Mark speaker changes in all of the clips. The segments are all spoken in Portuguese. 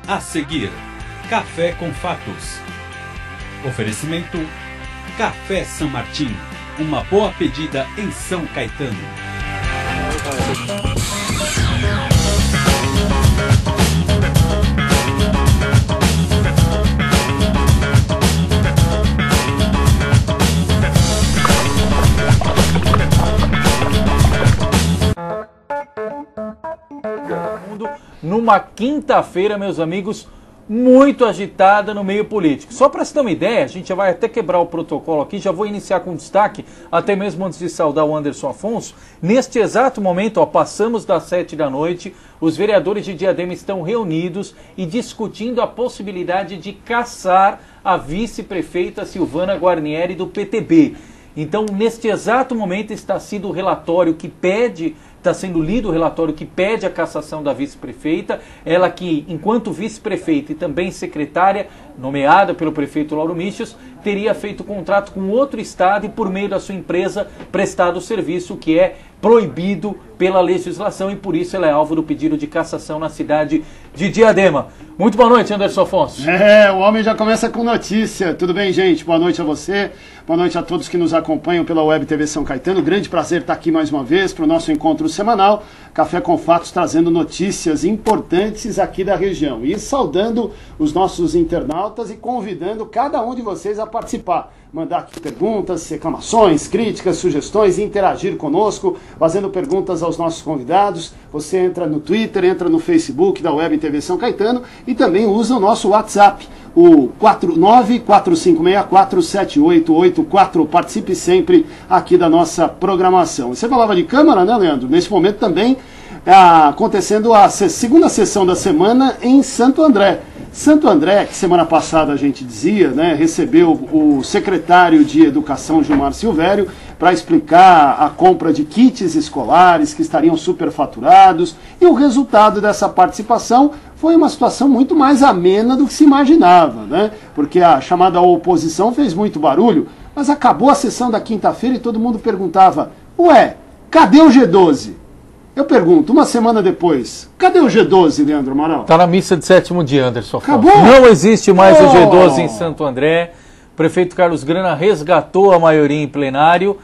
Speaker 1: A seguir, Café com Fatos. Oferecimento Café São Martim, uma boa pedida em São Caetano.
Speaker 2: Numa quinta-feira, meus amigos, muito agitada no meio político. Só para você ter uma ideia, a gente já vai até quebrar o protocolo aqui, já vou iniciar com destaque, até mesmo antes de saudar o Anderson Afonso. Neste exato momento, passamos das 7 da noite, os vereadores de Diadema estão reunidos e discutindo a possibilidade de caçar a vice-prefeita Silvana Guarnieri do PTB. Então, neste exato momento, está sendo lido o relatório que pede a cassação da vice-prefeita, ela que, enquanto vice-prefeita e também secretária, nomeada pelo prefeito Lauro Michels, teria feito contrato com outro estado e, por meio da sua empresa, prestado o serviço que é proibido pela legislação e, por isso, ela é alvo do pedido de cassação na cidade de Diadema. Muito boa noite, Anderson Afonso.
Speaker 3: O homem já começa com notícia. Tudo bem, gente? Boa noite a você, boa noite a todos que nos acompanham pela Web TV São Caetano. Grande prazer estar aqui mais uma vez para o nosso encontro semanal, Café com Fatos, trazendo notícias importantes aqui da região. E saudando os nossos internautas e convidando cada um de vocês a participar. Mandar aqui perguntas, reclamações, críticas, sugestões, interagir conosco, fazendo perguntas aos nossos convidados. Você entra no Twitter, entra no Facebook da Web TV São Caetano e também usa o nosso WhatsApp, o 4945647884. Participe sempre aqui da nossa programação. Você falava de Câmara, né, Leandro? Nesse momento também acontecendo a segunda sessão da semana em Santo André. Santo André, que semana passada a gente dizia, né, recebeu o secretário de Educação, Gilmar Silvério, para explicar a compra de kits escolares que estariam superfaturados, e o resultado dessa participação foi uma situação muito mais amena do que se imaginava, né? Porque a chamada oposição fez muito barulho, mas acabou a sessão da quinta-feira e todo mundo perguntava: ué, cadê o G12? Eu pergunto, uma semana depois, cadê o G12, Leandro Amaral?
Speaker 2: Está na missa de sétimo dia, Anderson Afonso.
Speaker 3: Acabou?
Speaker 2: Não existe mais o G12 em Santo André. O prefeito Carlos Grana resgatou a maioria em plenário.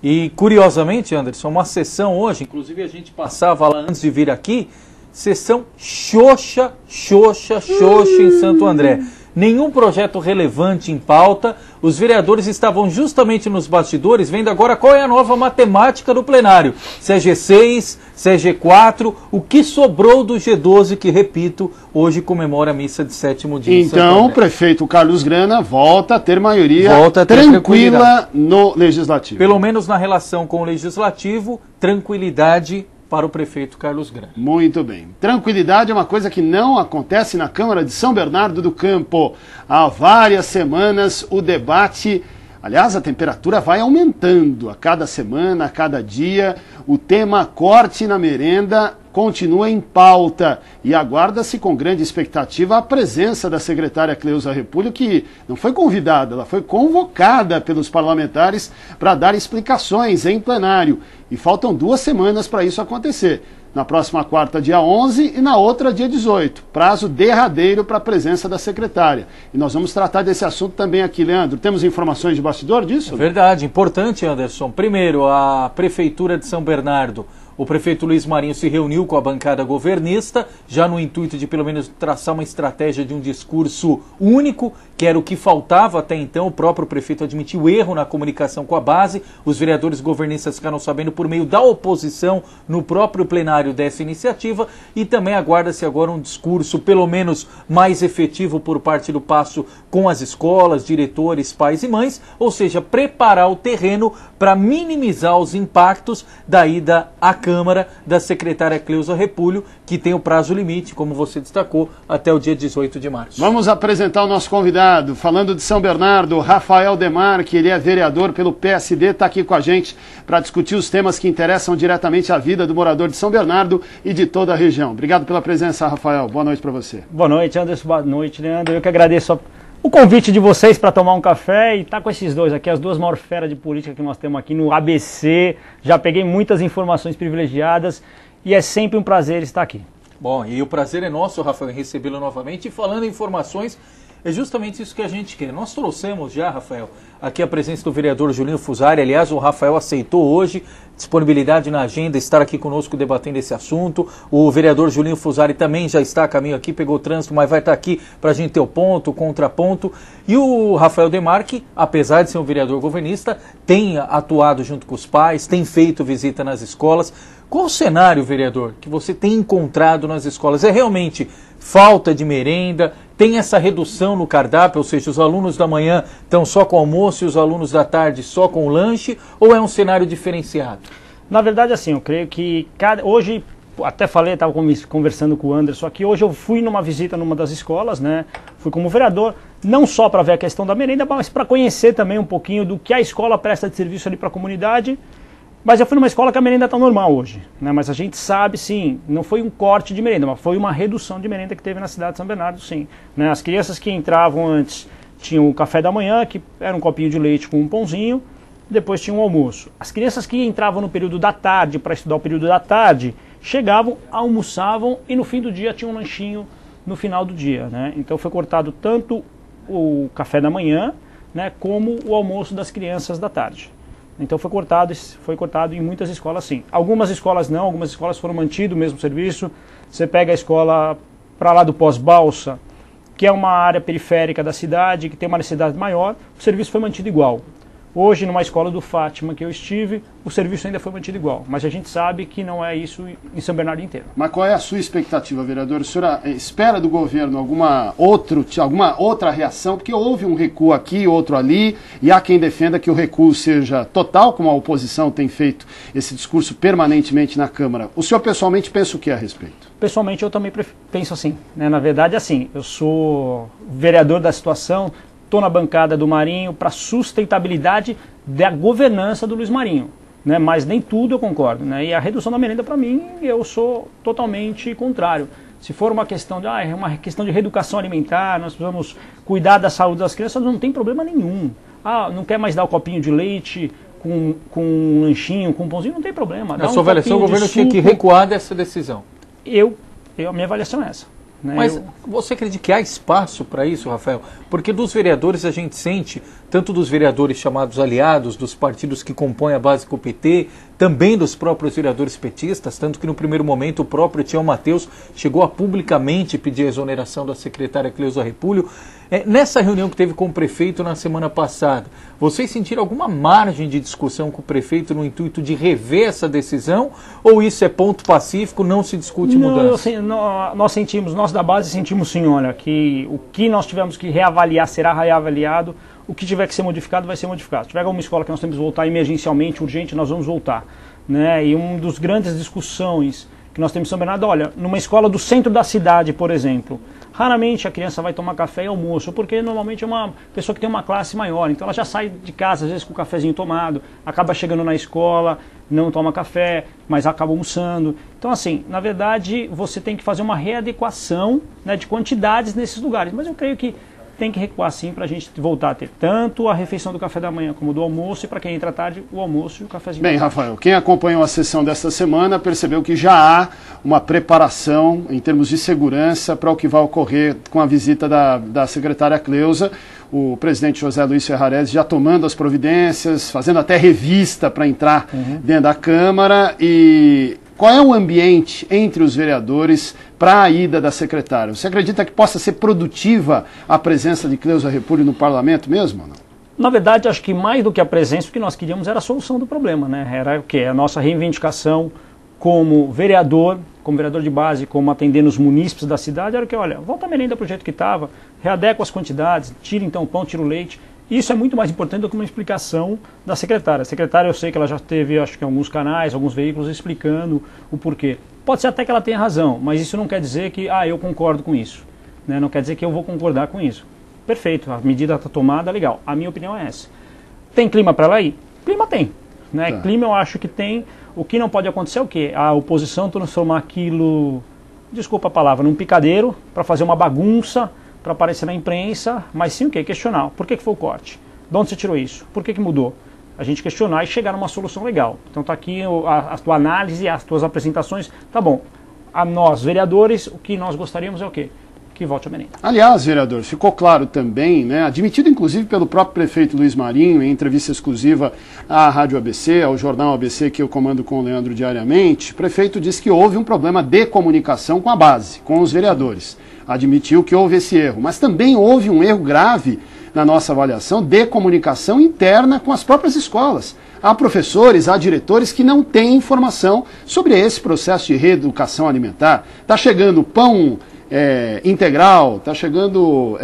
Speaker 2: E, curiosamente, Anderson, uma sessão hoje, inclusive a gente passava lá antes de vir aqui, sessão xoxa em Santo André. Nenhum projeto relevante em pauta. Os vereadores estavam justamente nos bastidores vendo agora qual é a nova matemática do plenário. Se é G6, se é G4, o que sobrou do G12, que, repito, hoje comemora a missa de sétimo dia.
Speaker 3: Então, o prefeito Carlos Grana volta a ter maioria tranquila no Legislativo.
Speaker 2: Pelo menos na relação com o Legislativo, tranquilidade para o prefeito Carlos Grana.
Speaker 3: Muito bem. Tranquilidade é uma coisa que não acontece na Câmara de São Bernardo do Campo. Há várias semanas o debate, aliás, a temperatura vai aumentando a cada semana, a cada dia. O tema corte na merenda continua em pauta e aguarda-se com grande expectativa a presença da secretária Cleusa Repúlio, que não foi convidada, ela foi convocada pelos parlamentares para dar explicações em plenário. E faltam 2 semanas para isso acontecer. Na próxima quarta, dia 11, e na outra, dia 18. Prazo derradeiro para a presença da secretária. E nós vamos tratar desse assunto também aqui, Leandro. Temos informações de bastidor disso?
Speaker 2: É verdade, importante, Anderson. Primeiro, a Prefeitura de São Bernardo, o prefeito Luiz Marinho se reuniu com a bancada governista, já no intuito de pelo menos traçar uma estratégia de um discurso único, que era o que faltava até então. O próprio prefeito admitiu erro na comunicação com a base. Os vereadores governistas ficaram sabendo por meio da oposição no próprio plenário dessa iniciativa, e também aguarda-se agora um discurso pelo menos mais efetivo por parte do Paço com as escolas, diretores, pais e mães, ou seja, preparar o terreno para minimizar os impactos da ida à Câmara da secretária Cleusa Repúlio, que tem o prazo limite, como você destacou, até o dia 18 de março.
Speaker 3: Vamos apresentar o nosso convidado, falando de São Bernardo, Rafael Demar, que ele é vereador pelo PSD, está aqui com a gente para discutir os temas que interessam diretamente a vida do morador de São Bernardo e de toda a região. Obrigado pela presença, Rafael. Boa noite para você.
Speaker 4: Boa noite, Anderson. Boa noite, Leandro. Eu que agradeço o convite de vocês para tomar um café e estar com esses dois aqui, as duas maiores feras de política que nós temos aqui no ABC. Já peguei muitas informações privilegiadas e é sempre um prazer estar aqui.
Speaker 2: Bom, e o prazer é nosso, Rafael, em recebê-lo novamente. E falando em informações, é justamente isso que a gente quer. Nós trouxemos já, Rafael, aqui a presença do vereador Julinho Fusari. Aliás, o Rafael aceitou hoje, disponibilidade na agenda, estar aqui conosco debatendo esse assunto. O vereador Julinho Fusari também já está a caminho aqui, pegou o trânsito, mas vai estar aqui para a gente ter o ponto, o contraponto. E o Rafael Demarque, apesar de ser um vereador governista, tem atuado junto com os pais, tem feito visita nas escolas. Qual o cenário, vereador, que você tem encontrado nas escolas? É realmente falta de merenda? Tem essa redução no cardápio, ou seja, os alunos da manhã estão só com almoço e os alunos da tarde só com lanche? Ou é um cenário diferenciado?
Speaker 4: Na verdade, assim, eu creio que hoje, até falei, estava conversando com o Anderson aqui, hoje eu fui numa visita numa das escolas, né? Fui como vereador, não só para ver a questão da merenda, mas para conhecer também um pouquinho do que a escola presta de serviço ali para a comunidade. Mas eu fui numa escola que a merenda está normal hoje, né? Mas a gente sabe, sim, não foi um corte de merenda, mas foi uma redução de merenda que teve na cidade de São Bernardo, sim. Né? As crianças que entravam antes tinham o café da manhã, que era um copinho de leite com um pãozinho, depois tinha um almoço. As crianças que entravam no período da tarde, para estudar o período da tarde, chegavam, almoçavam e no fim do dia tinha um lanchinho no final do dia, né? Então foi cortado tanto o café da manhã, né, como o almoço das crianças da tarde. Então foi cortado em muitas escolas, sim. Algumas escolas não, algumas escolas foram mantido o mesmo serviço. Você pega a escola para lá do Pós-Balsa, que é uma área periférica da cidade, que tem uma necessidade maior, o serviço foi mantido igual. Hoje, numa escola do Fátima que eu estive, o serviço ainda foi mantido igual. Mas a gente sabe que não é isso em São Bernardo inteiro.
Speaker 3: Mas qual é a sua expectativa, vereador? A senhora espera do governo alguma outra reação? Porque houve um recuo aqui, outro ali, e há quem defenda que o recuo seja total, como a oposição tem feito esse discurso permanentemente na Câmara. O senhor pessoalmente pensa o que a respeito?
Speaker 4: Pessoalmente, eu também penso assim, né? Na verdade, assim, eu sou vereador da situação, estou na bancada do Marinho para sustentabilidade da governança do Luiz Marinho, né? Mas nem tudo eu concordo, né? E a redução da merenda, para mim, eu sou totalmente contrário. Se for uma questão é uma questão de reeducação alimentar, nós precisamos cuidar da saúde das crianças, não tem problema nenhum. Não quer mais dar o copinho de leite com um lanchinho, com um pãozinho, não tem problema.
Speaker 2: Na sua avaliação, o governo tinha que recuar dessa decisão?
Speaker 4: A minha avaliação é essa. Né?
Speaker 2: Mas você acredita que há espaço para isso, Rafael? Porque dos vereadores a gente sente, tanto dos vereadores chamados aliados, dos partidos que compõem a base com o PT, também dos próprios vereadores petistas, tanto que no primeiro momento o próprio Tião Mateus chegou a publicamente pedir a exoneração da secretária Cleusa Repúlio. Nessa reunião que teve com o prefeito na semana passada, vocês sentiram alguma margem de discussão com o prefeito no intuito de rever essa decisão? Ou isso é ponto pacífico, não se discute mudança?
Speaker 4: Nós da base sentimos sim, olha, que o que nós tivemos que reavaliar será reavaliado, o que tiver que ser modificado vai ser modificado. Se tiver alguma escola que nós temos que voltar emergencialmente, urgente, nós vamos voltar. Né? E uma das grandes discussões que nós temos em São Bernardo, olha, numa escola do centro da cidade, por exemplo, raramente a criança vai tomar café e almoço, porque normalmente é uma pessoa que tem uma classe maior, então ela já sai de casa, às vezes com o cafezinho tomado, acaba chegando na escola, não toma café, mas acaba almoçando. Então, assim, na verdade, você tem que fazer uma readequação, né, de quantidades nesses lugares, mas eu creio que tem que recuar sim para a gente voltar a ter tanto a refeição do café da manhã como do almoço, e para quem entra à tarde, o almoço e o cafezinho.
Speaker 3: Bem, Rafael, quem acompanhou a sessão desta semana percebeu que já há uma preparação em termos de segurança para o que vai ocorrer com a visita da secretária Cleusa. O presidente José Luiz Ferrarese já tomando as providências, fazendo até revista para entrar dentro da Câmara. E qual é o ambiente entre os vereadores para a ida da secretária? Você acredita que possa ser produtiva a presença de Cleusa Repúlio no parlamento mesmo ou não?
Speaker 4: Na verdade, acho que mais do que a presença, o que nós queríamos era a solução do problema, né? Era o quê? A nossa reivindicação como vereador de base, como atendendo os munícipes da cidade, era o que, olha, volta a merenda para o jeito que estava, readequa as quantidades, tira então o pão, tira o leite. Isso é muito mais importante do que uma explicação da secretária. A secretária, eu sei que ela já teve, acho que alguns canais, alguns veículos explicando o porquê. Pode ser até que ela tenha razão, mas isso não quer dizer que, eu concordo com isso. Né? Não quer dizer que eu vou concordar com isso. Perfeito, a medida está tomada, legal. A minha opinião é essa. Tem clima para ela ir? Clima tem. Né? Tá. Clima eu acho que tem. O que não pode acontecer é o quê? A oposição transformar aquilo, desculpa a palavra, num picadeiro, para fazer uma bagunça, para aparecer na imprensa, mas sim o quê? Questionar. Por que foi o corte? De onde você tirou isso? Por que mudou? A gente questionar e chegar numa solução legal. Então está aqui a tua análise, as tuas apresentações. Tá bom. a nós, vereadores, o que nós gostaríamos é o quê? Que volte a merenda.
Speaker 3: Aliás, vereador, ficou claro também, né, admitido inclusive pelo próprio prefeito Luiz Marinho, em entrevista exclusiva à Rádio ABC, ao jornal ABC que eu comando com o Leandro diariamente, o prefeito disse que houve um problema de comunicação com a base, com os vereadores. Admitiu que houve esse erro, mas também houve um erro grave na nossa avaliação de comunicação interna com as próprias escolas. Há professores, há diretores que não têm informação sobre esse processo de reeducação alimentar. Está chegando pão integral, está chegando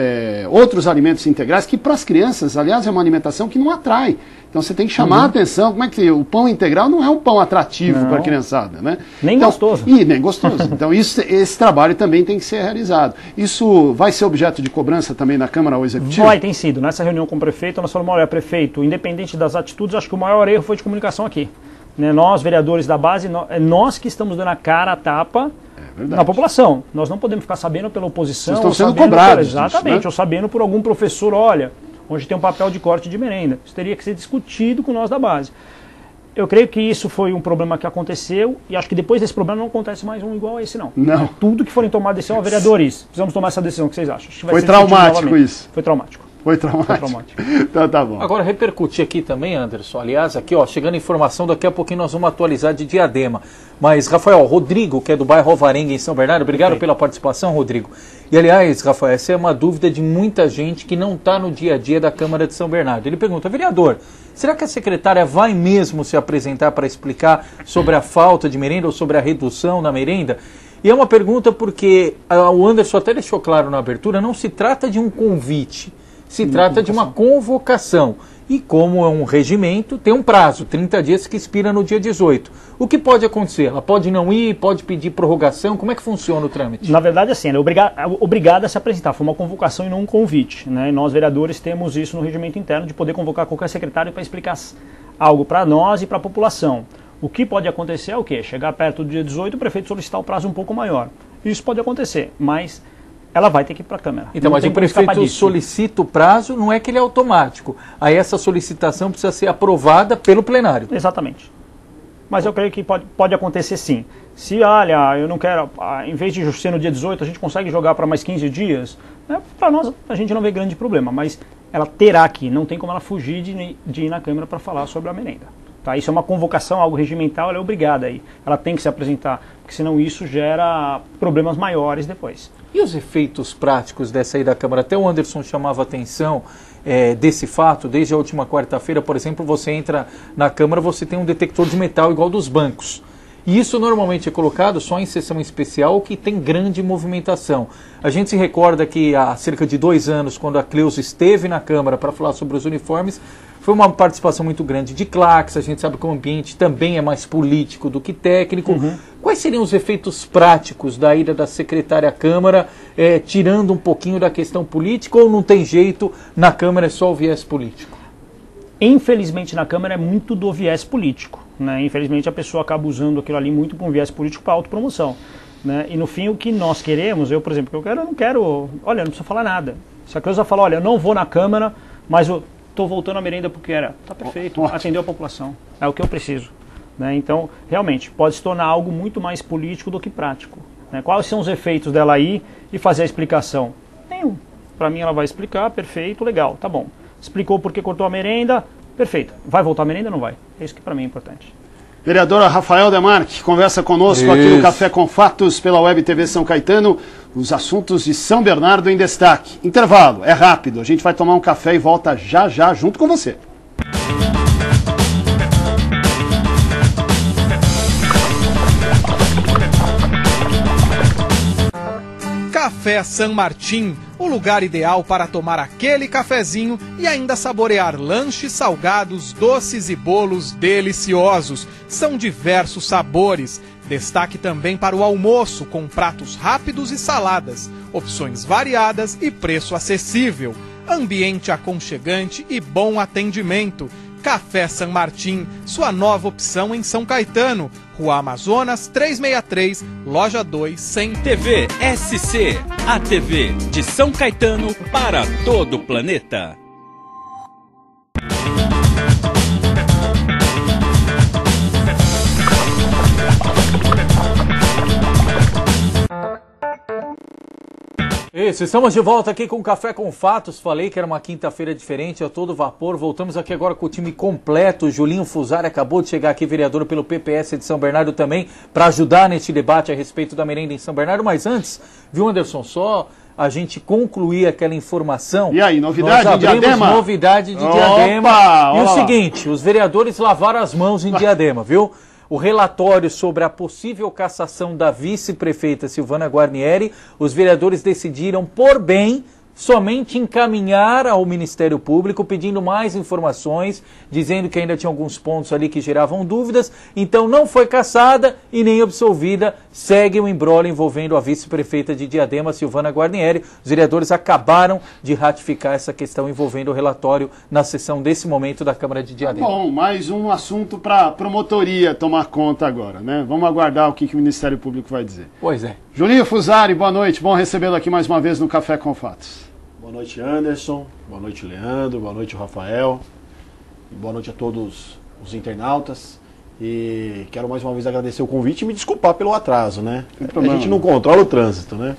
Speaker 3: outros alimentos integrais, que para as crianças, aliás, é uma alimentação que não atrai. Então você tem que chamar a atenção, como é que o pão integral não é um pão atrativo para a criançada, né?
Speaker 4: Nem
Speaker 3: então,
Speaker 4: gostoso.
Speaker 3: E nem gostoso. Então esse trabalho também tem que ser realizado. Isso vai ser objeto de cobrança também na Câmara ou Executivo?
Speaker 4: Vai, tem sido. Nessa reunião com o prefeito, nós falamos, olha, prefeito, independente das atitudes, acho que o maior erro foi de comunicação aqui. Né? Nós, vereadores da base, nós que estamos dando a cara a tapa na população. Nós não podemos ficar sabendo pela oposição.
Speaker 3: Vocês estão sendo cobrados.
Speaker 4: Exatamente,
Speaker 3: disso, né?
Speaker 4: ou sabendo por algum professor, olha, hoje tem um papel de corte de merenda. Isso teria que ser discutido com nós da base. Eu creio que isso foi um problema que aconteceu e acho que depois desse problema não acontece mais um igual a esse, não.
Speaker 3: Não.
Speaker 4: Tudo que forem tomar decisão, vereadores, precisamos tomar essa decisão. O que vocês acham? Acho que vai
Speaker 3: Foi
Speaker 4: ser
Speaker 3: traumático isso.
Speaker 4: Foi traumático.
Speaker 3: Foi traumático. Então tá bom.
Speaker 2: Agora, repercutir aqui também, Anderson. Aliás, aqui, ó, chegando informação, daqui a pouquinho nós vamos atualizar de Diadema. Mas, Rafael, Rodrigo, que é do bairro Alvarenga, em São Bernardo, obrigado pela participação, Rodrigo. E, aliás, Rafael, essa é uma dúvida de muita gente que não está no dia a dia da Câmara de São Bernardo. Ele pergunta, vereador, será que a secretária vai mesmo se apresentar para explicar sobre a falta de merenda ou sobre a redução na merenda? E é uma pergunta porque o Anderson até deixou claro na abertura, não se trata de um convite. Se trata de uma convocação. E como é um regimento, tem um prazo, 30 dias, que expira no dia 18. O que pode acontecer? Ela pode não ir, pode pedir prorrogação? Como é que funciona o trâmite?
Speaker 4: Na verdade, assim, ela é obrigada a se apresentar. Foi uma convocação e não um convite. Né? E nós, vereadores, temos isso no regimento interno de poder convocar qualquer secretário para explicar algo para nós e para a população. O que pode acontecer é o quê? Chegar perto do dia 18, o prefeito solicitar o prazo um pouco maior. Isso pode acontecer, mas ela vai ter que ir para a Câmara.
Speaker 2: Então, mas o prefeito solicita o prazo, não é que ele é automático. Aí essa solicitação precisa ser aprovada pelo plenário.
Speaker 4: Exatamente. Mas eu creio que pode acontecer sim. Se, olha, eu não quero, em vez de ser no dia 18, a gente consegue jogar para mais 15 dias, né? Para nós a gente não vê grande problema, mas ela terá que, não tem como ela fugir de ir na Câmara para falar sobre a merenda. Tá? Isso é uma convocação, algo regimental, ela é obrigada aí. Ela tem que se apresentar, porque senão isso gera problemas maiores depois.
Speaker 2: E os efeitos práticos dessa aí da Câmara? Até o Anderson chamava atenção desse fato. Desde a última quarta-feira, por exemplo, você entra na Câmara, você tem um detector de metal igual dos bancos. E isso normalmente é colocado só em sessão especial que tem grande movimentação. A gente se recorda que há cerca de 2 anos, quando a Cleusa esteve na Câmara para falar sobre os uniformes, foi uma participação muito grande de claques. A gente sabe que o ambiente também é mais político do que técnico.
Speaker 4: Uhum.
Speaker 2: Quais seriam os efeitos práticos da ida da secretária à Câmara, tirando um pouquinho da questão política, ou não tem jeito, na Câmara é só o viés político?
Speaker 4: Infelizmente, na Câmara é muito do viés político. Né? Infelizmente, a pessoa acaba usando aquilo ali muito para um viés político para autopromoção. Né? E no fim, o que nós queremos, eu, por exemplo, eu não quero, olha, não precisa falar nada. Se a Cleusa falar, olha, eu não vou na Câmara, mas eu estou voltando à merenda porque tá perfeito, atendeu a população, é o que eu preciso. Né? Então, realmente, pode se tornar algo muito mais político do que prático. Né? Quais são os efeitos dela aí e fazer a explicação? Nenhum. Para mim, ela vai explicar, perfeito, legal, tá bom. Explicou por que cortou a merenda, perfeito. Vai voltar a merenda ou não vai? É isso que para mim é importante.
Speaker 3: Vereadora Rafael Demarque conversa conosco aqui no Café com Fatos pela Web TV São Caetano, os assuntos de São Bernardo em destaque. Intervalo, é rápido, a gente vai tomar um café e volta já já junto com você.
Speaker 5: Café San Martín, o lugar ideal para tomar aquele cafezinho e ainda saborear lanches salgados, doces e bolos deliciosos. São diversos sabores. Destaque também para o almoço, com pratos rápidos e saladas, opções variadas e preço acessível. Ambiente aconchegante e bom atendimento. Café San Martín, sua nova opção em São Caetano. Rua Amazonas 363, Loja 2, Sem
Speaker 1: TV SC, a TV de São Caetano para todo o planeta.
Speaker 2: Isso, estamos de volta aqui com Café com Fatos. Falei que era uma quinta-feira diferente, a todo vapor. Voltamos aqui agora com o time completo. Julinho Fusari acabou de chegar aqui, vereador pelo PPS de São Bernardo também, para ajudar neste debate a respeito da merenda em São Bernardo. Mas antes, viu, Anderson, só a gente concluir aquela informação.
Speaker 3: E aí, novidade de Diadema?
Speaker 2: Novidade de Diadema. E o seguinte, os vereadores lavaram as mãos em Diadema, viu? O relatório sobre a possível cassação da vice-prefeita Silvana Guarnieri, os vereadores decidiram, por bem, somente encaminhar ao Ministério Público, pedindo mais informações, dizendo que ainda tinha alguns pontos ali que geravam dúvidas. Então não foi cassada e nem absolvida. Segue o imbróglio envolvendo a vice-prefeita de Diadema, Silvana Guarnieri. Os vereadores acabaram de ratificar essa questão envolvendo o relatório na sessão desse momento da Câmara de Diadema.
Speaker 3: Bom, mais um assunto para a promotoria tomar conta agora, né? Vamos aguardar o que o Ministério Público vai dizer.
Speaker 2: Pois é.
Speaker 3: Julinho Fusari, boa noite. Bom recebê-lo aqui mais uma vez no Café com Fatos.
Speaker 6: Boa noite, Anderson. Boa noite, Leandro. Boa noite, Rafael. E boa noite a todos os internautas. E quero mais uma vez agradecer o convite e me desculpar pelo atraso, né? A gente não controla o trânsito, né?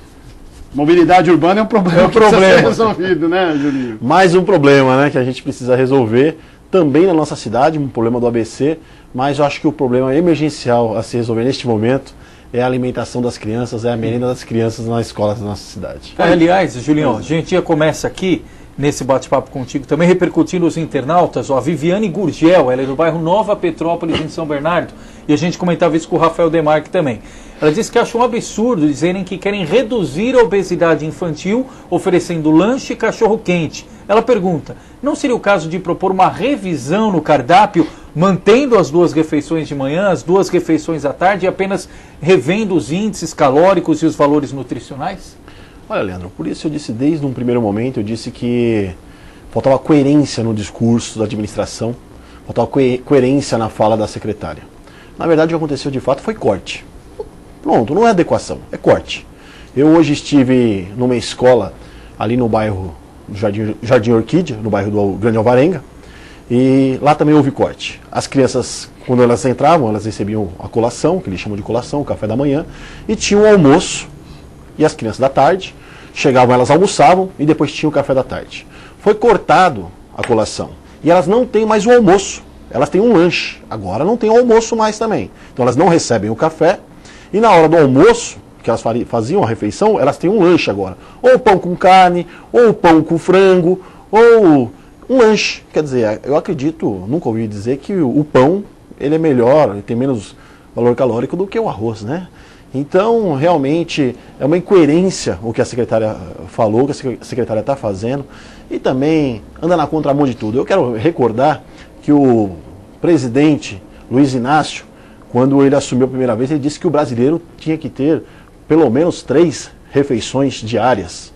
Speaker 3: Mobilidade urbana é um problema que precisa ser resolvido, né, Julinho?
Speaker 6: Mais um problema, né, que a gente precisa resolver. Também na nossa cidade, um problema do ABC. Mas eu acho que o problema emergencial a se resolver neste momento é a alimentação das crianças, é a merenda das crianças nas escolas da nossa cidade.
Speaker 2: Aliás, Julião, a gente já começa aqui, nesse bate-papo contigo, também repercutindo os internautas. A Viviane Gurgel, ela é do bairro Nova Petrópolis, em São Bernardo, e a gente comentava isso com o Rafael Demarque também. Ela disse que achou um absurdo dizerem que querem reduzir a obesidade infantil oferecendo lanche e cachorro-quente. Ela pergunta, não seria o caso de propor uma revisão no cardápio, mantendo as 2 refeições de manhã, as 2 refeições à tarde e apenas revendo os índices calóricos e os valores nutricionais?
Speaker 6: Olha, Leandro, por isso eu disse desde um primeiro momento, eu disse que faltava coerência no discurso da administração, faltava coerência na fala da secretária. Na verdade, o que aconteceu de fato foi corte. Pronto, não é adequação, é corte. Eu hoje estive numa escola ali no bairro do Jardim Orquídea, no bairro do Grande Alvarenga, e lá também houve corte. As crianças, quando elas entravam, elas recebiam a colação, que eles chamam de colação, o café da manhã, e tinham o almoço, e as crianças da tarde, chegavam, elas almoçavam, e depois tinham o café da tarde. Foi cortado a colação, e elas não têm mais o almoço, elas têm um lanche, agora não tem o almoço mais também. Então elas não recebem o café, e na hora do almoço, que elas faziam a refeição, elas têm um lanche agora. Ou pão com carne, ou pão com frango, ou um lanche. Quer dizer, eu acredito, nunca ouvi dizer que o pão ele é melhor, ele tem menos valor calórico do que o arroz, né? Então, realmente, é uma incoerência o que a secretária falou, o que a secretária está fazendo, e também anda na contramão de tudo. Eu quero recordar que o presidente Luiz Inácio, quando ele assumiu a primeira vez, ele disse que o brasileiro tinha que ter pelo menos 3 refeições diárias.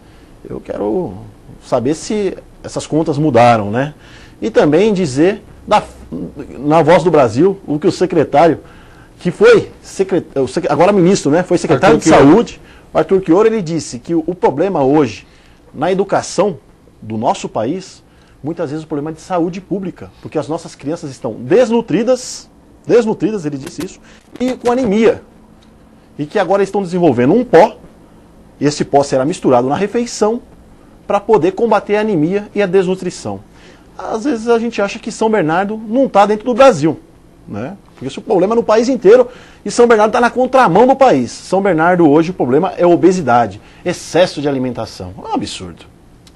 Speaker 6: Eu quero saber se essas contas mudaram, né? E também dizer, na Voz do Brasil, o que o secretário, que foi, agora ministro, né? Foi secretário de Saúde, Arthur Chioro, ele disse que o problema hoje, na educação do nosso país, muitas vezes o problema é de saúde pública, porque as nossas crianças estão desnutridas, ele disse isso, e com anemia. E que agora estão desenvolvendo um pó, e esse pó será misturado na refeição para poder combater a anemia e a desnutrição. Às vezes a gente acha que São Bernardo não está dentro do Brasil, né? Porque esse problema é no país inteiro e São Bernardo está na contramão do país. São Bernardo hoje o problema é obesidade, excesso de alimentação. É um absurdo.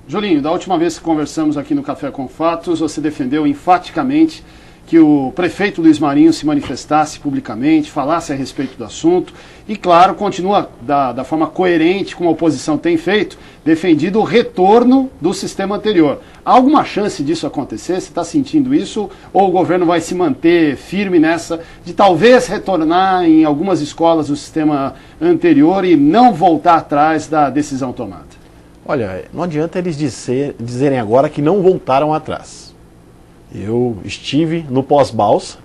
Speaker 3: Julinho, da última vez que conversamos aqui no Café com Fatos, você defendeu enfaticamente que o prefeito Luiz Marinho se manifestasse publicamente, falasse a respeito do assunto e, claro, continua da forma coerente como a oposição tem feito, defendido o retorno do sistema anterior. Há alguma chance disso acontecer? Você está sentindo isso? Ou o governo vai se manter firme nessa de talvez retornar em algumas escolas do sistema anterior e não voltar atrás da decisão tomada?
Speaker 6: Olha, não adianta eles dizerem agora que não voltaram atrás. Eu estive no pós-balsa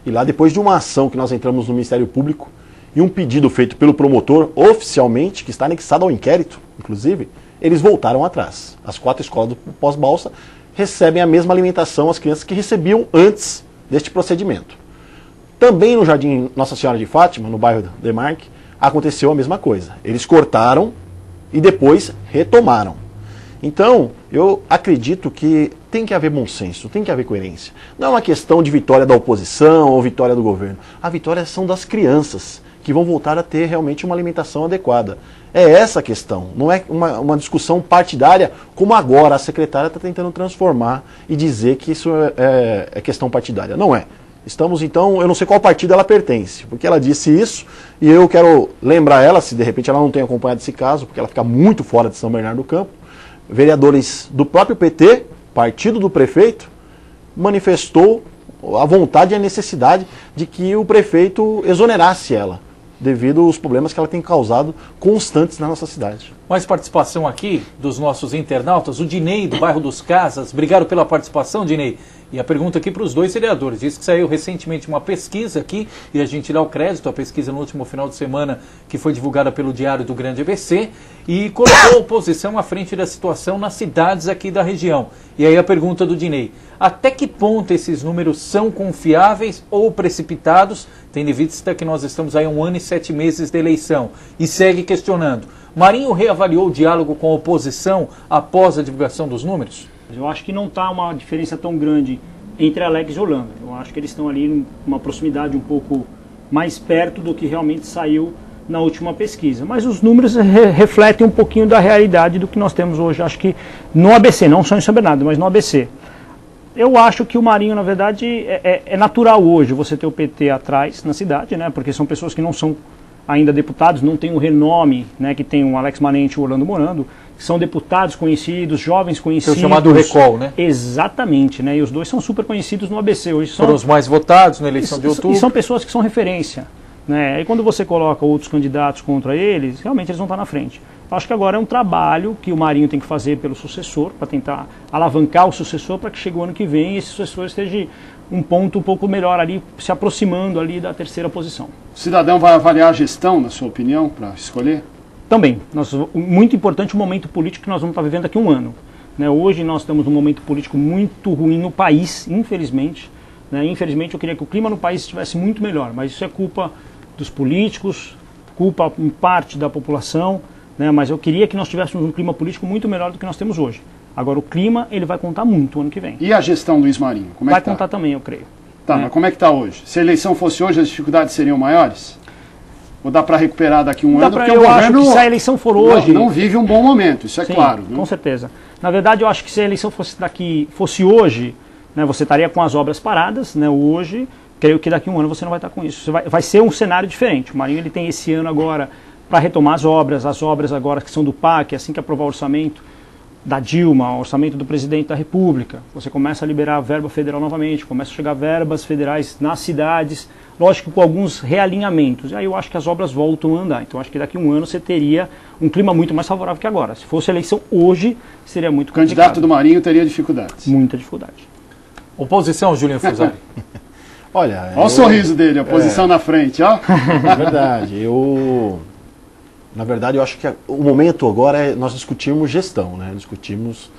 Speaker 6: e lá depois de uma ação que nós entramos no Ministério Público e um pedido feito pelo promotor oficialmente, que está anexado ao inquérito, inclusive, eles voltaram atrás. As 4 escolas do pós-balsa recebem a mesma alimentação as crianças que recebiam antes deste procedimento. Também no Jardim Nossa Senhora de Fátima, no bairro Demarque, aconteceu a mesma coisa. Eles cortaram e depois retomaram. Então, eu acredito que tem que haver bom senso, tem que haver coerência. Não é uma questão de vitória da oposição ou vitória do governo. A vitória são das crianças, que vão voltar a ter realmente uma alimentação adequada. É essa a questão, não é uma discussão partidária, como agora a secretária está tentando transformar e dizer que isso é questão partidária. Não é. Estamos, então, eu não sei qual partido ela pertence, porque ela disse isso, e eu quero lembrar ela, se de repente ela não tem acompanhado esse caso, porque ela fica muito fora de São Bernardo do Campo, vereadores do próprio PT, partido do prefeito, manifestou a vontade e a necessidade de que o prefeito exonerasse ela, devido aos problemas que ela tem causado constantes na nossa cidade.
Speaker 2: Mais participação aqui dos nossos internautas. O Dinei, do bairro dos Casas. Obrigado pela participação, Dinei. E a pergunta aqui para os dois vereadores. Diz que saiu recentemente uma pesquisa aqui, e a gente dá o crédito, a pesquisa no último final de semana, que foi divulgada pelo Diário do Grande ABC, e colocou a oposição à frente da situação nas cidades aqui da região. E aí a pergunta do Dinei. Até que ponto esses números são confiáveis ou precipitados, tendo em vista que nós estamos aí 1 ano e 7 meses de eleição? E segue questionando. Marinho reavaliou o diálogo com a oposição após a divulgação dos números?
Speaker 4: Eu acho que não está uma diferença tão grande entre Alex e Holanda. Eu acho que eles estão ali numa proximidade um pouco mais perto do que realmente saiu na última pesquisa. Mas os números refletem um pouquinho da realidade do que nós temos hoje. Acho que no ABC, não só em São Bernardo, mas no ABC. Eu acho que o Marinho, na verdade, é natural hoje você ter o PT atrás na cidade, né? Porque são pessoas que não são ainda deputados, não tem o renome, né, que tem o Alex Manente e o Orlando Morando, que são deputados conhecidos, jovens conhecidos.
Speaker 2: O chamado recall, né?
Speaker 4: Exatamente, né? E os dois são super conhecidos no ABC. Hoje
Speaker 2: foram os mais votados na eleição de outubro.
Speaker 4: E são pessoas que são referência, né? E quando você coloca outros candidatos contra eles, realmente eles vão estar na frente. Eu acho que agora é um trabalho que o Marinho tem que fazer pelo sucessor, para tentar alavancar o sucessor para que chegue o ano que vem e esse sucessor esteja um ponto um pouco melhor ali, se aproximando ali da terceira posição.
Speaker 3: O cidadão vai avaliar a gestão, na sua opinião, para escolher?
Speaker 4: Também. Muito importante o momento político que nós vamos estar vivendo daqui a um ano. Né? Hoje nós estamos num momento político muito ruim no país, infelizmente. Né? Infelizmente eu queria que o clima no país estivesse muito melhor, mas isso é culpa dos políticos, culpa em parte da população, né? Mas eu queria que nós tivéssemos um clima político muito melhor do que nós temos hoje. Agora o clima ele vai contar muito ano que vem.
Speaker 3: E a gestão Luiz Marinho? Como é
Speaker 4: vai
Speaker 3: que tá?
Speaker 4: Contar também, eu creio.
Speaker 3: Tá, mas como é que está hoje? Se a eleição fosse hoje, as dificuldades seriam maiores? Ou dá para recuperar daqui a um ano?
Speaker 4: Porque eu acho que se a eleição for hoje...
Speaker 3: Não vive um bom momento, isso é
Speaker 4: sim,
Speaker 3: claro. Né?
Speaker 4: Com certeza. Na verdade, eu acho que se a eleição fosse hoje, né, você estaria com as obras paradas, né, hoje, creio que daqui a um ano você não vai estar com isso. Vai ser um cenário diferente. O Marinho ele tem esse ano agora para retomar as obras agora que são do PAC, assim que aprovar o orçamento da Dilma, o orçamento do presidente da República. Você começa a liberar a verba federal novamente, começa a chegar verbas federais nas cidades, lógico com alguns realinhamentos. E aí eu acho que as obras voltam a andar. Então acho que daqui a um ano você teria um clima muito mais favorável que agora. Se fosse eleição hoje, seria muito complicado.
Speaker 3: O candidato do Marinho teria dificuldades.
Speaker 4: Muita dificuldade.
Speaker 2: Oposição, Juliano Fusari.
Speaker 6: Olha,
Speaker 3: o sorriso dele, a oposição na frente, ó.
Speaker 6: É verdade, na verdade, eu acho que o momento agora é nós discutirmos gestão, né? Discutirmos,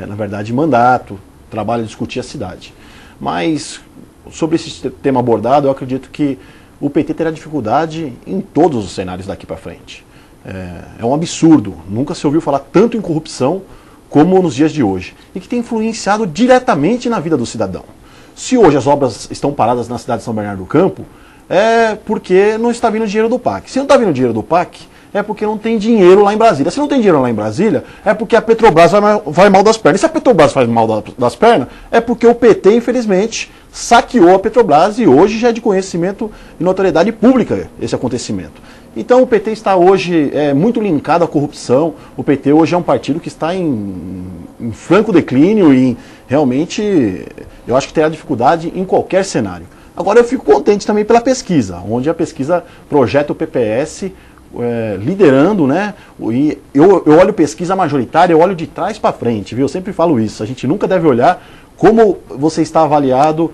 Speaker 6: na verdade, mandato, trabalho, discutir a cidade. Mas, sobre esse tema abordado, eu acredito que o PT terá dificuldade em todos os cenários daqui para frente. É um absurdo, nunca se ouviu falar tanto em corrupção como nos dias de hoje, e que tem influenciado diretamente na vida do cidadão. Se hoje as obras estão paradas na cidade de São Bernardo do Campo, é porque não está vindo dinheiro do PAC. Se não está vindo dinheiro do PAC, é porque não tem dinheiro lá em Brasília. Se não tem dinheiro lá em Brasília, é porque a Petrobras vai mal das pernas. E se a Petrobras faz mal das pernas, é porque o PT, infelizmente, saqueou a Petrobras e hoje já é de conhecimento e notoriedade pública esse acontecimento. Então o PT está hoje muito linkado à corrupção. O PT hoje é um partido que está em franco declínio e realmente eu acho que terá dificuldade em qualquer cenário. Agora eu fico contente também pela pesquisa, onde a pesquisa projeta o PPS liderando, né? E eu olho pesquisa majoritária, eu olho de trás para frente, viu? Eu sempre falo isso, a gente nunca deve olhar como você está avaliado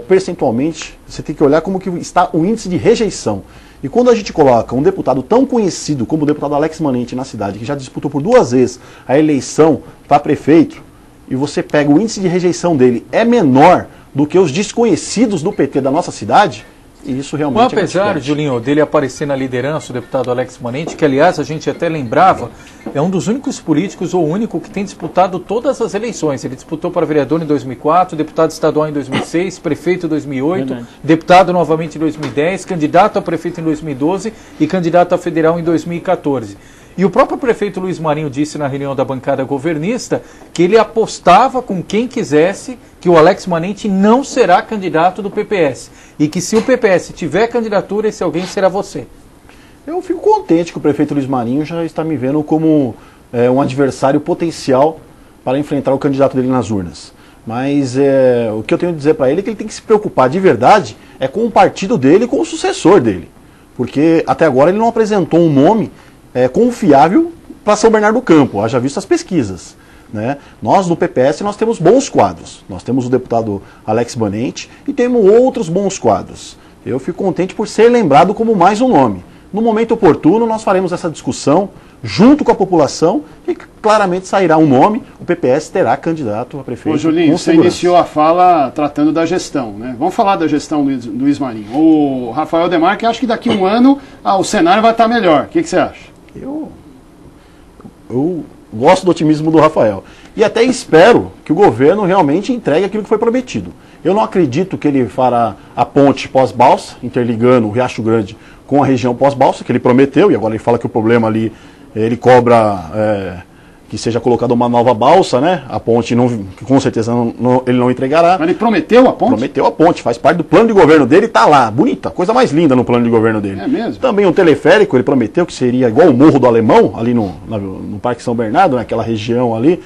Speaker 6: percentualmente, você tem que olhar como que está o índice de rejeição. E quando a gente coloca um deputado tão conhecido como o deputado Alex Manente na cidade, que já disputou por 2 vezes a eleição para prefeito, e você pega o índice de rejeição dele, é menor do que os desconhecidos do PT da nossa cidade, E isso realmente
Speaker 2: Mas apesar, Julinho, dele aparecer na liderança, o deputado Alex Manente, que aliás a gente até lembrava, é um dos únicos políticos, ou o único, que tem disputado todas as eleições. Ele disputou para vereador em 2004, deputado estadual em 2006, prefeito em 2008,
Speaker 4: Verdade.
Speaker 2: deputado novamente em 2010, candidato a prefeito em 2012 e candidato a federal em 2014. E o próprio prefeito Luiz Marinho disse na reunião da bancada governista que ele apostava com quem quisesse que o Alex Manente não será candidato do PPS. E que se o PPS tiver candidatura, esse alguém será você.
Speaker 6: Eu fico contente que o prefeito Luiz Marinho já está me vendo como um adversário potencial para enfrentar o candidato dele nas urnas. Mas o que eu tenho a dizer para ele é que ele tem que se preocupar de verdade com o partido dele e com o sucessor dele. Porque até agora ele não apresentou um nome confiável para São Bernardo do Campo, haja visto as pesquisas. Né? Nós, no PPS, nós temos bons quadros. Nós temos o deputado Alex Manente e temos outros bons quadros. Eu fico contente por ser lembrado como mais um nome. No momento oportuno, nós faremos essa discussão junto com a população e claramente sairá um nome. O PPS terá candidato a prefeito.
Speaker 3: Ô Julinho, você iniciou a fala tratando da gestão, né? Vamos falar da gestão do Luiz Marinho. O Rafael Demarque acha que daqui a um ano o cenário vai estar melhor. O que você acha?
Speaker 6: Eu gosto do otimismo do Rafael. E até espero que o governo realmente entregue aquilo que foi prometido. Eu não acredito que ele fará a ponte pós-balsa, interligando o Riacho Grande com a região pós-balsa, que ele prometeu, e agora ele fala que o problema ali, ele cobra que seja colocada uma nova balsa, né? A ponte, que com certeza ele não entregará.
Speaker 3: Mas ele prometeu a ponte?
Speaker 6: Prometeu a ponte, faz parte do plano de governo dele, está lá, bonita, coisa mais linda no plano de governo dele.
Speaker 3: É mesmo?
Speaker 6: Também o teleférico, ele prometeu que seria igual o Morro do Alemão, ali no Parque São Bernardo, naquela região ali.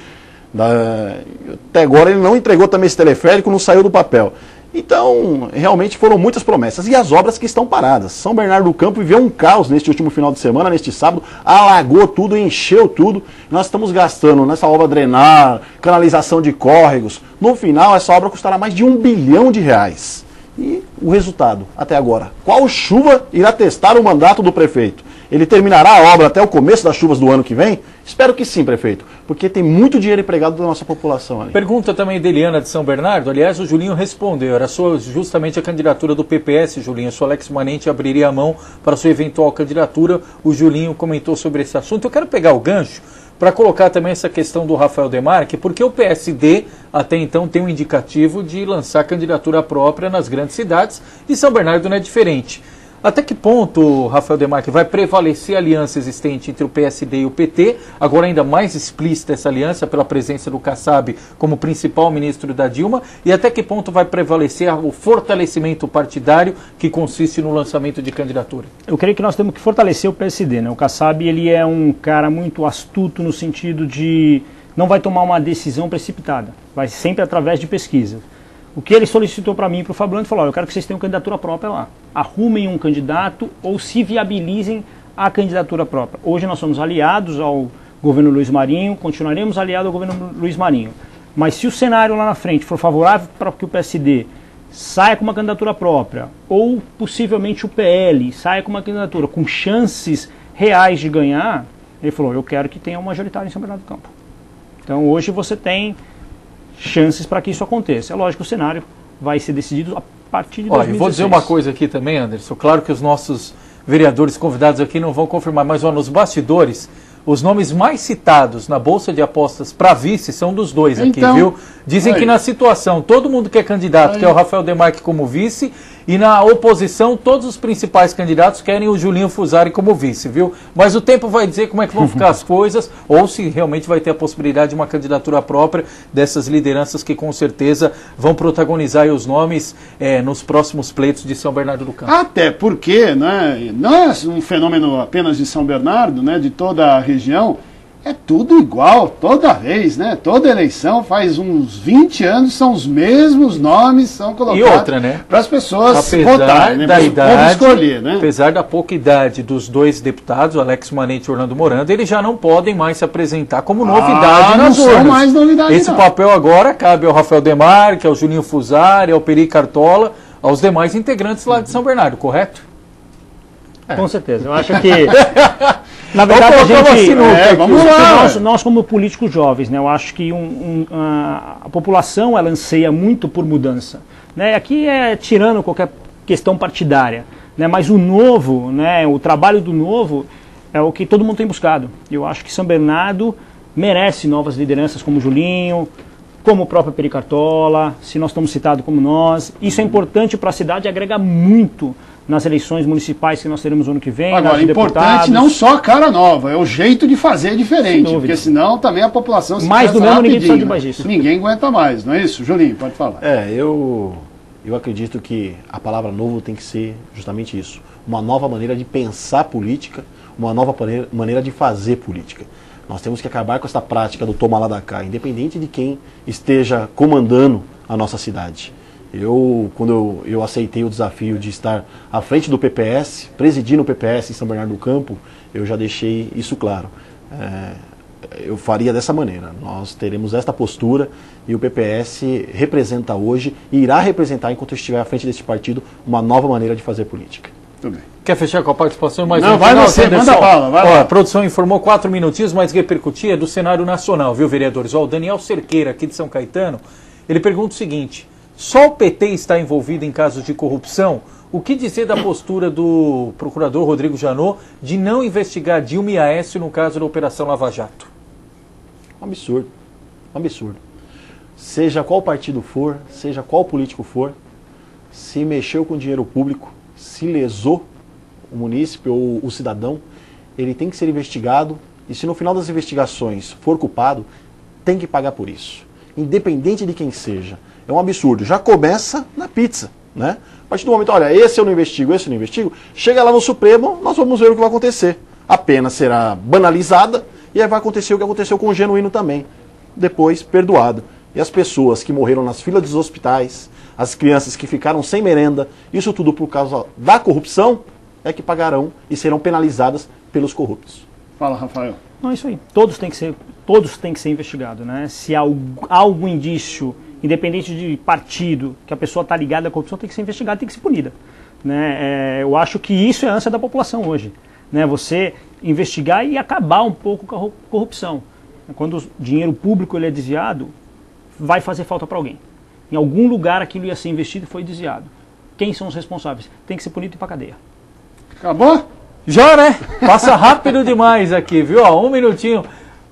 Speaker 6: Até agora ele não entregou também esse teleférico, não saiu do papel. Então, realmente foram muitas promessas. E as obras que estão paradas. São Bernardo do Campo viveu um caos neste último final de semana, neste sábado, alagou tudo, encheu tudo. Nós estamos gastando nessa obra drenar, canalização de córregos. No final, essa obra custará mais de R$1 bilhão. E o resultado, até agora? Qual chuva irá testar o mandato do prefeito? Ele terminará a obra até o começo das chuvas do ano que vem? Espero que sim, prefeito, porque tem muito dinheiro empregado da nossa população ali.
Speaker 2: Pergunta também de Eliana de São Bernardo. Aliás, o Julinho respondeu. Era justamente a candidatura do PPS, Julinho. Se o Alex Manente abriria a mão para sua eventual candidatura, o Julinho comentou sobre esse assunto. Eu quero pegar o gancho para colocar também essa questão do Rafael Demarque, porque o PSD até então tem um indicativo de lançar candidatura própria nas grandes cidades, e São Bernardo não é diferente. Até que ponto, Rafael Demarque, vai prevalecer a aliança existente entre o PSD e o PT, agora ainda mais explícita essa aliança pela presença do Kassab como principal ministro da Dilma, e até que ponto vai prevalecer o fortalecimento partidário que consiste no lançamento de candidatura?
Speaker 4: Eu creio que nós temos que fortalecer o PSD, né? O Kassab, ele é um cara muito astuto no sentido de não vai tomar uma decisão precipitada, vai sempre através de pesquisa. O que ele solicitou para mim e para o Fabiano, falou: eu quero que vocês tenham candidatura própria lá. Arrumem um candidato ou se viabilizem a candidatura própria. Hoje nós somos aliados ao governo Luiz Marinho, continuaremos aliados ao governo Luiz Marinho. Mas se o cenário lá na frente for favorável para que o PSD saia com uma candidatura própria, ou possivelmente o PL saia com uma candidatura com chances reais de ganhar, ele falou: eu quero que tenha um majoritário em São Bernardo do Campo. Então hoje você tem chances para que isso aconteça. É lógico que o cenário vai ser decidido a partir de 2016.
Speaker 2: Vou dizer uma coisa aqui também, Anderson. Claro que os nossos vereadores convidados aqui não vão confirmar, mas nos bastidores, os nomes mais citados na Bolsa de Apostas para vice são dos dois aqui, viu? Dizem que na situação, todo mundo que é candidato quer o Rafael Demarque como vice, e na oposição, todos os principais candidatos querem o Julinho Fusari como vice, viu? Mas o tempo vai dizer como é que vão ficar as coisas, ou se realmente vai ter a possibilidade de uma candidatura própria dessas lideranças que com certeza vão protagonizar os nomes nos próximos pleitos de São Bernardo do Campo.
Speaker 3: Até porque, né, não é um fenômeno apenas de São Bernardo, né, de toda a região. É tudo igual, toda vez, né? Toda eleição, faz uns 20 anos, são os mesmos nomes que são colocados.
Speaker 2: E outra, né?
Speaker 3: Para as pessoas
Speaker 2: apesar
Speaker 3: votarem, né?
Speaker 2: Da idade,
Speaker 3: escolher, né?
Speaker 2: Apesar da pouca idade dos dois deputados, Alex Manente e Orlando Morando, eles já não podem mais se apresentar como novidade nas urnas.
Speaker 3: Não são mais novidade,
Speaker 2: Esse papel agora cabe ao Rafael Demarque, ao Julinho Fusari, ao Peri Cartola, aos demais integrantes lá de São Bernardo, correto?
Speaker 4: Com certeza. Eu acho que, na verdade, a gente...
Speaker 3: vamos lá.
Speaker 4: Nós, como políticos jovens, né, eu acho que a população ela anseia muito por mudança. Né? Aqui tirando qualquer questão partidária, né? Mas o novo, né, o trabalho do novo é o que todo mundo tem buscado. Eu acho que São Bernardo merece novas lideranças como o Julinho, como o próprio Peri Cartola, se nós estamos citados como nós. Isso é importante para a cidade e agrega muito nas eleições municipais que nós teremos no ano que vem.
Speaker 3: Agora, importante não só a cara nova, é o jeito de fazer diferente, porque senão também a população se
Speaker 4: mais do mesmo, ninguém precisa de mais disso.
Speaker 3: Ninguém aguenta mais, não é isso? Julinho, pode falar.
Speaker 6: Eu acredito que a palavra novo tem que ser justamente isso. Uma nova maneira de pensar política, uma nova maneira de fazer política. Nós temos que acabar com essa prática do toma lá da cá, independente de quem esteja comandando a nossa cidade. Quando eu aceitei o desafio de estar à frente do PPS, presidindo o PPS em São Bernardo do Campo, eu já deixei isso claro. Eu faria dessa maneira. Nós teremos esta postura e o PPS representa hoje e irá representar, enquanto eu estiver à frente desse partido, uma nova maneira de fazer política.
Speaker 3: Tudo bem.
Speaker 2: Quer fechar com a participação mais
Speaker 3: Não, vai você, manda bala, vai lá.
Speaker 2: A produção informou 4 minutinhos, mas repercutia do cenário nacional, viu, vereadores? O Daniel Cerqueira, aqui de São Caetano, ele pergunta o seguinte: só o PT está envolvido em casos de corrupção? O que dizer da postura do procurador Rodrigo Janot de não investigar Dilma e Aécio no caso da Operação Lava Jato?
Speaker 6: Um absurdo. Um absurdo. Seja qual partido for, seja qual político for, se mexeu com dinheiro público, se lesou o munícipe ou o cidadão, ele tem que ser investigado e, se no final das investigações for culpado, tem que pagar por isso. Independente de quem seja. É um absurdo. Já começa na pizza, né? A partir do momento, olha, esse eu não investigo, esse eu não investigo, chega lá no Supremo, nós vamos ver o que vai acontecer. A pena será banalizada e aí vai acontecer o que aconteceu com o Genuíno também. Depois, perdoado. E as pessoas que morreram nas filas dos hospitais, as crianças que ficaram sem merenda, isso tudo por causa da corrupção, é que pagarão e serão penalizadas pelos corruptos.
Speaker 3: Fala, Rafael.
Speaker 4: Não, é isso aí. Todos têm que ser investigados, né? Se há algum indício, independente de partido, que a pessoa está ligada à corrupção, tem que ser investigada, tem que ser punida. Né? Eu acho que isso é a ânsia da população hoje. Né? Você investigar e acabar um pouco com a corrupção. Quando o dinheiro público ele é desviado, vai fazer falta para alguém. Em algum lugar aquilo ia ser investido e foi desviado. Quem são os responsáveis? Tem que ser punido e ir para cadeia.
Speaker 3: Acabou?
Speaker 2: Já, né? Passa rápido demais aqui, viu? Ó, 1 minutinho.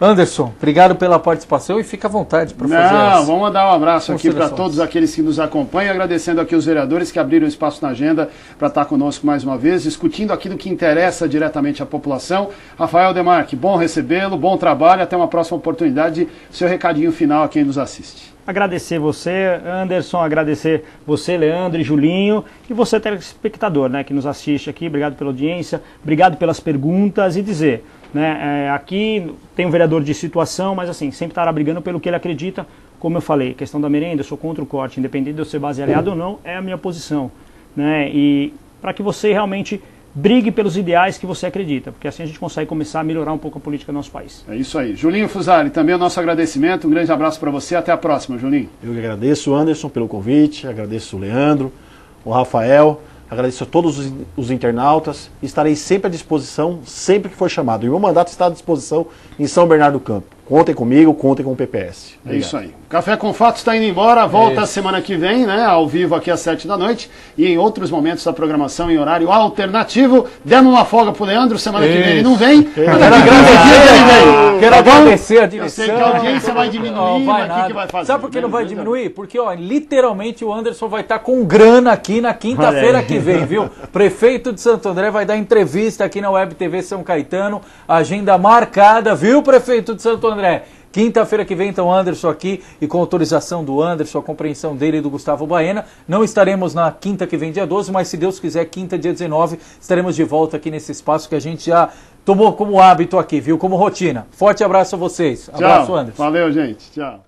Speaker 2: Anderson, obrigado pela participação e fica à vontade para fazer as...
Speaker 3: Vamos mandar um abraço aqui para todos aqueles que nos acompanham, agradecendo aqui os vereadores que abriram espaço na agenda para estar conosco mais uma vez, discutindo aquilo que interessa diretamente à população. Rafael Demarque, bom recebê-lo, bom trabalho, até uma próxima oportunidade. Seu recadinho final a quem nos assiste.
Speaker 4: Agradecer você, Anderson, agradecer você, Leandro e Julinho, e você, telespectador, né, que nos assiste aqui. Obrigado pela audiência, obrigado pelas perguntas e dizer... Né, aqui tem um vereador de situação, mas assim, sempre estará brigando pelo que ele acredita. Como eu falei, questão da merenda, eu sou contra o corte, independente de eu ser base aliado ou não, é a minha posição. Né, e para que você realmente brigue pelos ideais que você acredita, porque assim a gente consegue começar a melhorar um pouco a política do nosso país.
Speaker 3: É isso aí. Julinho Fusari, também o nosso agradecimento, um grande abraço para você, até a próxima, Julinho.
Speaker 6: Eu que agradeço, Anderson, pelo convite, agradeço o Leandro, o Rafael, agradeço a todos os internautas, estarei sempre à disposição, sempre que for chamado. E o meu mandato está à disposição em São Bernardo do Campo. Contem comigo, contem com o PPS.
Speaker 3: Obrigado. É isso aí. Café com Fatos está indo embora, volta semana que vem, né? Ao vivo aqui às 7 da noite e em outros momentos da programação em horário alternativo. Demos uma folga pro Leandro, semana que vem ele não vem.
Speaker 2: Quero agradecer a direção.
Speaker 3: Eu sei que a audiência vai diminuir, mas o que vai fazer?
Speaker 2: Sabe por que não vai diminuir? Porque, ó, literalmente o Anderson vai estar com grana aqui na quinta-feira que vem, viu? Prefeito de Santo André vai dar entrevista aqui na Web TV São Caetano, agenda marcada, viu, prefeito de Santo André? Quinta-feira que vem, então, Anderson aqui, e com autorização do Anderson, a compreensão dele e do Gustavo Baena. Não estaremos na quinta que vem, dia 12, mas se Deus quiser, quinta, dia 19, estaremos de volta aqui nesse espaço que a gente já tomou como hábito aqui, viu? Como rotina. Forte abraço a vocês. Abraço,
Speaker 3: Tchau.
Speaker 2: Anderson.
Speaker 3: Valeu, gente. Tchau.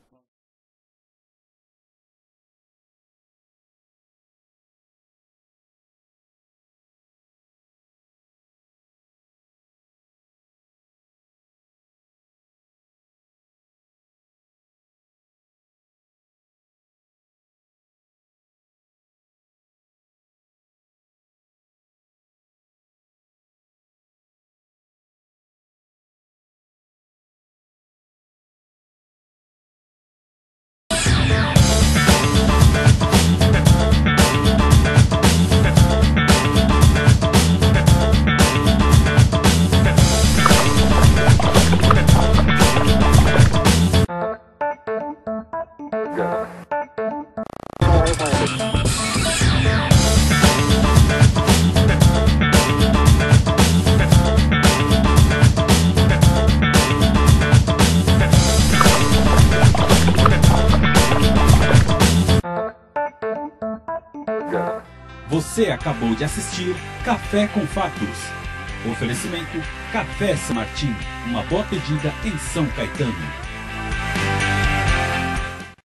Speaker 1: Você acabou de assistir Café com Fatos. Oferecimento Café São Martin, uma boa pedida em São Caetano.